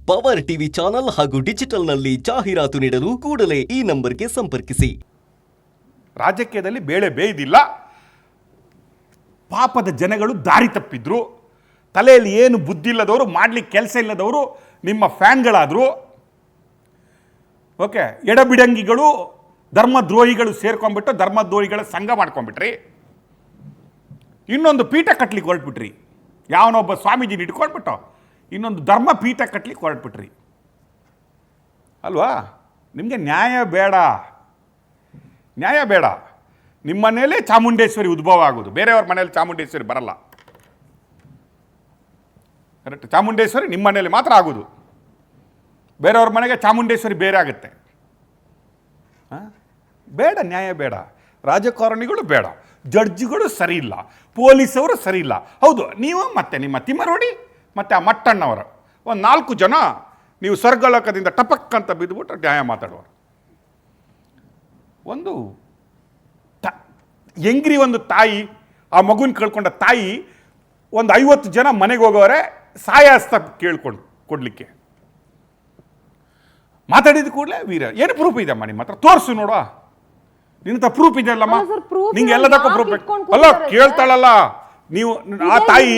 Power TV channel ಹಾಗೂ ಡಿಜಿಟಲ್ನಲ್ಲಿ ಜಾಹೀರಾತು ನೀಡಲು ಕೂಡಲೇ ಈ ನಂಬರ್ಗೆ ಸಂಪರ್ಕಿಸಿ. ರಾಜಕೀಯದಲ್ಲಿ ಬೇಳೆ ಬೇಯ್ದಿಲ್ಲ, ಪಾಪದ ಜನಗಳು ದಾರಿ ತಪ್ಪಿದ್ರು, ತಲೆಯಲ್ಲಿ ಏನು ಬುದ್ಧಿ ಇಲ್ಲದವರು, ಮಾಡ್ಲಿಕ್ಕೆ ಕೆಲಸ ಇಲ್ಲದವರು ನಿಮ್ಮ ಫ್ಯಾನ್ಗಳಾದರು. ಓಕೆ, ಎಡಬಿಡಂಗಿಗಳು ಧರ್ಮದ್ರೋಹಿಗಳು ಸೇರ್ಕೊಂಡ್ಬಿಟ್ಟು ಧರ್ಮದ್ರೋಹಿಗಳ ಸಂಘ ಮಾಡ್ಕೊಂಡ್ಬಿಟ್ರಿ. ಇನ್ನೊಂದು ಪೀಠ ಕಟ್ಲಿಕ್ಕೆ ಹೊರಟ್ಬಿಟ್ರಿ. ಯಾವನೊಬ್ಬ ಸ್ವಾಮೀಜಿನ ಇಟ್ಕೊಂಡ್ಬಿಟ್ಟು ಇನ್ನೊಂದು ಧರ್ಮ ಪೀಠ ಕಟ್ಲಿಕ್ಕೆ ಹೊರಟ್ಬಿಟ್ರಿ ಅಲ್ವಾ? ನಿಮಗೆ ನ್ಯಾಯ ಬೇಡ, ನ್ಯಾಯ ಬೇಡ. ನಿಮ್ಮ ಮನೆಯಲ್ಲೇ ಚಾಮುಂಡೇಶ್ವರಿ ಉದ್ಭವ ಆಗೋದು, ಬೇರೆಯವ್ರ ಮನೆಯಲ್ಲಿ ಚಾಮುಂಡೇಶ್ವರಿ ಬರಲ್ಲ. ಕರೆಕ್ಟ್? ಚಾಮುಂಡೇಶ್ವರಿ ನಿಮ್ಮ ಮನೆಯಲ್ಲಿ ಮಾತ್ರ ಆಗೋದು, ಬೇರೆಯವ್ರ ಮನೆಗೆ ಚಾಮುಂಡೇಶ್ವರಿ ಬೇರೆ ಆಗುತ್ತೆ. ಬೇಡ, ನ್ಯಾಯ ಬೇಡ, ರಾಜಕಾರಣಿಗಳು ಬೇಡ, ಜಡ್ಜ್ಗಳು ಸರಿ ಇಲ್ಲ, ಪೊಲೀಸವರು ಸರಿ ಇಲ್ಲ. ಹೌದು, ನೀವು ಮತ್ತೆ ನಿಮ್ಮ ತಿಮ್ಮರೋಡಿ ಮತ್ತು ಆ ಮಟ್ಟಣ್ಣವರು ಒಂದು 4 ಜನ ನೀವು ಸ್ವರ್ಗಲೋಕದಿಂದ ಟಪಕ್ ಅಂತ ಬಿದ್ದುಬಿಟ್ಟು ನ್ಯಾಯ ಮಾತಾಡುವರು. ಒಂದು ಹೆಂಗ್ರಿ ಒಂದು ತಾಯಿ, ಆ ಮಗುನ ಕಳ್ಕೊಂಡ ತಾಯಿ ಒಂದು 50 ಜನ ಮನೆಗೆ ಹೋಗೋರೆ ಸಾಯಸ್ತ ಕೇಳ್ಕೊಂಡು ಕೊಡಲಿಕ್ಕೆ. ಮಾತಾಡಿದ ಕೂಡಲೇ ವೀರ, ಏನು ಪ್ರೂಫ್ ಇದೆಯಮ್ಮ ನಿಮ್ಮ ಹತ್ರ? ತೋರಿಸು ನೋಡುವ, ನಿನ್ನ ಪ್ರೂಫ್ ಇದೆ ಅಲ್ಲಮ್ಮ, ನಿಂಗೆ ಎಲ್ಲದಕ್ಕೂ ಪ್ರೂಫ್ ಅಲ್ಲ. ಕೇಳ್ತಾಳಲ್ಲ ನೀವು, ಆ ತಾಯಿ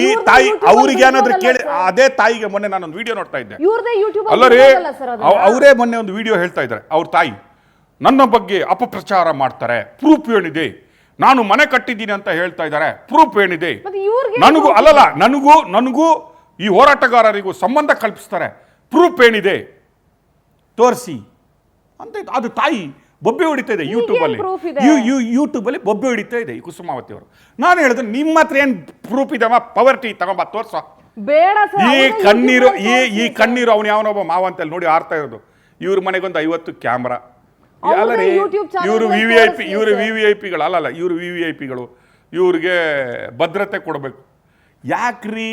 ಅವ್ರಿಗೆ ಏನಾದ್ರು ಕೇಳಿ, ಅದೇ ತಾಯಿಗೆ ಮೊನ್ನೆ ನಾನೊಂದು ವಿಡಿಯೋ ನೋಡ್ತಾ ಇದ್ದೆ. ಅಲ್ಲ ರೀ, ಅವರೇ ಮೊನ್ನೆ ಒಂದು ವಿಡಿಯೋ ಹೇಳ್ತಾ ಇದ್ದಾರೆ. ಅವ್ರ ತಾಯಿ ನನ್ನ ಬಗ್ಗೆ ಅಪಪ್ರಚಾರ ಮಾಡ್ತಾರೆ, ಪ್ರೂಫ್ ಏನಿದೆ, ನಾನು ಮನೆ ಕಟ್ಟಿದ್ದೀನಿ ಅಂತ ಹೇಳ್ತಾ ಇದ್ದಾರೆ, ಪ್ರೂಫ್ ಏನಿದೆ? ನನಗೂ ಅಲ್ಲಲ್ಲ, ನನಗೂ ಈ ಹೋರಾಟಗಾರರಿಗೂ ಸಂಬಂಧ ಕಲ್ಪಿಸ್ತಾರೆ, ಪ್ರೂಫ್ ಏನಿದೆ ತೋರಿಸಿ ಅಂತ. ಅದು ತಾಯಿ ಬೊಬ್ಬೆ ಹೊಡಿತಾ ಇದೆ ಯೂಟ್ಯೂಬಲ್ಲಿ ಬೊಬ್ಬೆ ಹೊಡಿತಾ ಇದೆ ಈ ಕುಸುಮಾವತಿ ಅವರು. ನಾನು ಹೇಳಿದ್ರೆ ನಿಮ್ಮ ಹತ್ರ ಏನು ಪ್ರೂಫ್ ಇದೆಮ್ಮ? ಪವರ್ ಟಿ ತಗೊಂಬ ತೋರ್ಸ. ಈ ಕಣ್ಣೀರು ಅವನು ಯಾವನೊಬ್ಬ ಮಾವ ಅಂತೇಳಿ ನೋಡಿ ಆರ್ತಾ ಇರೋದು. ಇವ್ರ ಮನೆಗೊಂದು 50 ಕ್ಯಾಮ್ರಾ. ಅಲ್ಲ ರೀ, ಇವರು VVIPಗಳು ಅಲ್ಲಲ್ಲ, ಇವರು VVIPಗಳು, ಇವ್ರಿಗೆ ಭದ್ರತೆ ಕೊಡಬೇಕು. ಯಾಕ್ರಿ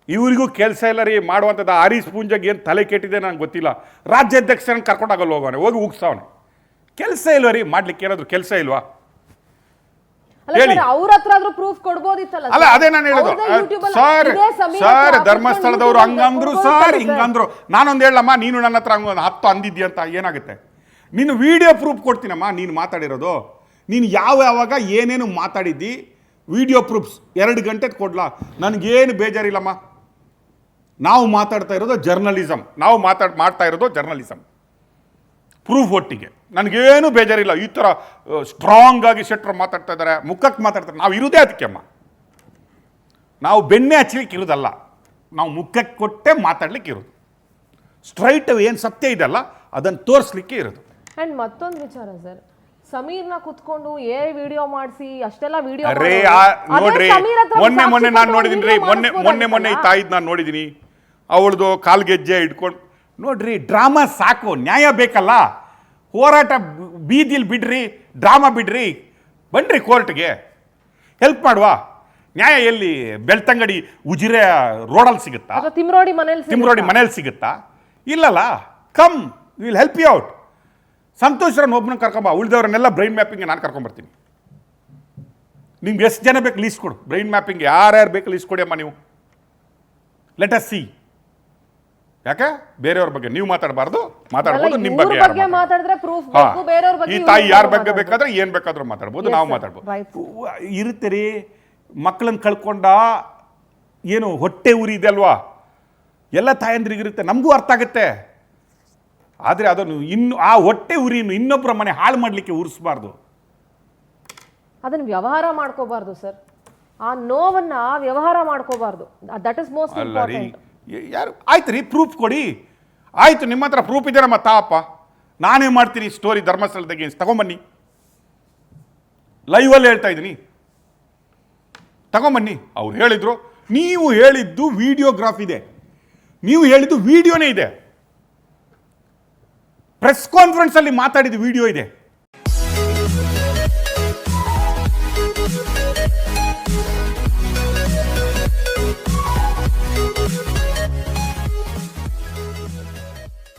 ಇವ್ರಿಗೂ ಕೆಲಸ ಇಲ್ಲ ರೀ ಮಾಡುವಂಥದ್ದು? ಆರೀಸ್ ಪೂಂಜಾಗ ಏನು ತಲೆ ಕೆಟ್ಟಿದೆ ನನಗೆ ಗೊತ್ತಿಲ್ಲ. ರಾಜ್ಯಾಧ್ಯಕ್ಷರನ್ನ ಕರ್ಕೊಂಡಾಗಲ್ಲ, ಹೋಗೋನೆ ಹೋಗಿ ಉಗ್ಸವನೆ. ಕೆಲಸ ಇಲ್ವಾ ರೀ ಮಾಡ್ಲಿಕ್ಕೆ? ಏನಾದ್ರು ಕೆಲಸ ಇಲ್ವಾ ಹೇಳಿ? ಅಲ್ಲ, ಅದೇ ನಾನು ಹೇಳೋದು. ಸರ್ ಧರ್ಮಸ್ಥಳದವ್ರು ಹಂಗಂದ್ರು, ಸರ್ ಹಿಂಗಂದ್ರು. ನಾನೊಂದು ಹೇಳಮ್ಮ, ನೀನು ನನ್ನ ಹತ್ರ ಹಂಗ 10 ಅಂದಿದ್ದಿ ಅಂತ ಏನಾಗುತ್ತೆ? ನೀನು ವಿಡಿಯೋ ಪ್ರೂಫ್ ಕೊಡ್ತೀನಮ್ಮ, ನೀನು ಮಾತಾಡಿರೋದು, ನೀನು ಯಾವಾಗ ಏನೇನು ಮಾತಾಡಿದ್ದಿ, ವಿಡಿಯೋ ಪ್ರೂಫ್ಸ್ 2 ಗಂಟೆ ಕೊಡ್ಲಾ, ನನಗೇನು ಬೇಜಾರಿಲ್ಲಮ್ಮ. ನಾವು ಮಾತಾಡ್ತಾ ಇರೋದು ಜರ್ನಲಿಸಮ್, ನಾವು ಮಾಡ್ತಾ ಇರೋದು ಜರ್ನಲಿಸಮ್, ಪ್ರೂಫ್ ಒಟ್ಟಿಗೆ. ನನಗೇನು ಬೇಜಾರಿಲ್ಲ. ಈ ಥರ ಸ್ಟ್ರಾಂಗ್ ಆಗಿ ಶೆಟ್ರು ಮಾತಾಡ್ತಾ ಇದ್ದಾರೆ, ಮುಖಕ್ಕೆ ಮಾತಾಡ್ತಾರೆ. ನಾವು ಇರೋದೇ ಅದಕ್ಕೆ ಅಮ್ಮ, ನಾವು ಬೆಣ್ಣೆ ಹಚ್ಚಲಿಕ್ಕೆ ಇರೋದಲ್ಲ, ನಾವು ಮುಖಕ್ಕೆ ಕೊಟ್ಟೆ ಮಾತಾಡ್ಲಿಕ್ಕೆ ಇರೋದು. ಸ್ಟ್ರೈಟ್ ಏನು ಸತ್ಯ ಇದೆಲ್ಲ ಅದನ್ನು ತೋರಿಸ್ಲಿಕ್ಕೆ ಇರೋದು. ಅಂಡ್ ಮತ್ತೊಂದು ವಿಚಾರ ಸರ್, ಸಮೀರ್ನ ಕುತ್ಕೊಂಡು ವಿಡಿಯೋ ಮಾಡಿಸಿ ಅಷ್ಟೆಲ್ಲ ವಿಡಿಯೋ ನೋಡ್ರಿ, ಮೊನ್ನೆ ನಾನು ನೋಡಿದೀನಿ ರೀ, ಮೊನ್ನೆ ಈ ತಾಯಿದ್ ನಾನು ನೋಡಿದೀನಿ. ಅವಳದು ಕಾಲ್ಗೆಜ್ಜೆ ಇಟ್ಕೊಂಡು ನೋಡ್ರಿ. ಡ್ರಾಮಾ ಸಾಕು, ನ್ಯಾಯ ಬೇಕಲ್ಲ. ಹೋರಾಟ ಬೀದಿಲಿ ಬಿಡ್ರಿ, ಡ್ರಾಮಾ ಬಿಡ್ರಿ, ಬನ್ರಿ ಕೋರ್ಟ್ಗೆ, ಹೆಲ್ಪ್ ಮಾಡುವ. ನ್ಯಾಯ ಎಲ್ಲಿ? ಬೆಳ್ತಂಗಡಿ ಉಜಿರೆ ರೋಡಲ್ಲಿ ಸಿಗುತ್ತಾ? ತಿಮ್ರೋಡಿ ಮನೇಲಿ ಸಿಗುತ್ತಾ? ಇಲ್ಲಲ್ಲ. Come, will help you out. ಸಂತೋಷರನ್ನು ಒಬ್ಬನ ಕರ್ಕೊಂಬ, ಉಳಿದವ್ರನ್ನೆಲ್ಲ ಬ್ರೈನ್ ಮ್ಯಾಪಿಂಗ್ ನಾನು ಕರ್ಕೊಂಬರ್ತೀನಿ. ನಿಮ್ಗೆ ಎಷ್ಟು ಜನ ಬೇಕು ಲೀಸ್ಟ್ ಕೊಡು, ಬ್ರೈನ್ ಮ್ಯಾಪಿಂಗ್ ಯಾರ್ಯಾರು ಬೇಕು ಲೀಸ್ಟ್ ಕೊಡಿ ಅಮ್ಮ. ನೀವು ಲೆಟ್ ಅಸ್ ಸಿ. ಯಾಕೆ ಬೇರೆಯವ್ರ ಬಗ್ಗೆ ನೀವು ಮಾತಾಡಬಾರ್ದು, ಮಾತಾಡ್ಬೋದು ನಿಮ್ಮ ಬಗ್ಗೆ. ಈ ತಾಯಿ ಯಾರ ಬಗ್ಗೆ ಬೇಕಾದ್ರೆ ಏನ್ ಬೇಕಾದ್ರೂ ಮಾತಾಡ್ಬೋದು, ನಾವು ಮಾತಾಡ್ಬೋದು. ಇರುತ್ತೆ ರೀ, ಮಕ್ಕಳನ್ನ ಕಳ್ಕೊಂಡ ಏನು ಹೊಟ್ಟೆ ಉರಿ ಇದೆ ಅಲ್ವಾ, ಎಲ್ಲ ತಾಯಂದ್ರಿಗಿರುತ್ತೆ, ನಮಗೂ ಅರ್ಥ ಆಗುತ್ತೆ. ಆದರೆ ಅದನ್ನು ಆ ಹೊಟ್ಟೆ ಉರಿಯನ್ನು ಇನ್ನೊಬ್ಬರ ಮನೆ ಹಾಳು ಮಾಡಲಿಕ್ಕೆ ಉರಿಸಬಾರ್ದು, ಅದನ್ನು ವ್ಯವಹಾರ ಮಾಡ್ಕೋಬಾರ್ದು ಸರ್. ಆ ನೋವನ್ನ ವ್ಯವಹಾರ ಮಾಡ್ಕೋಬಾರ್ದು. That is most important. ಯಾರು ಆಯ್ತು ರೀ, ಪ್ರೂಫ್ ಕೊಡಿ. ಆಯ್ತು, ನಿಮ್ಮ ಹತ್ರ ಪ್ರೂಫ್ ಇದೆಯಮ್ಮ, ತಾಪ ನಾನೇ ಮಾಡ್ತೀನಿ ಸ್ಟೋರಿ ಧರ್ಮಸ್ಥಳದಾಗೆ, ತಗೊಂಬನ್ನಿ. ಲೈವಲ್ಲಿ ಹೇಳ್ತಾ ಇದ್ದೀನಿ, ತಗೊಂಬನ್ನಿ. ಅವ್ರು ಹೇಳಿದ್ರು, ನೀವು ಹೇಳಿದ್ದು ವಿಡಿಯೋಗ್ರಾಫ್ ಇದೆ, ನೀವು ಹೇಳಿದ್ದು ವಿಡಿಯೋನೇ ಇದೆ, ಪ್ರೆಸ್ ಕಾನ್ಫರೆನ್ಸ್ ಅಲ್ಲಿ ಮಾತಾಡಿದ ವಿಡಿಯೋ ಇದೆ.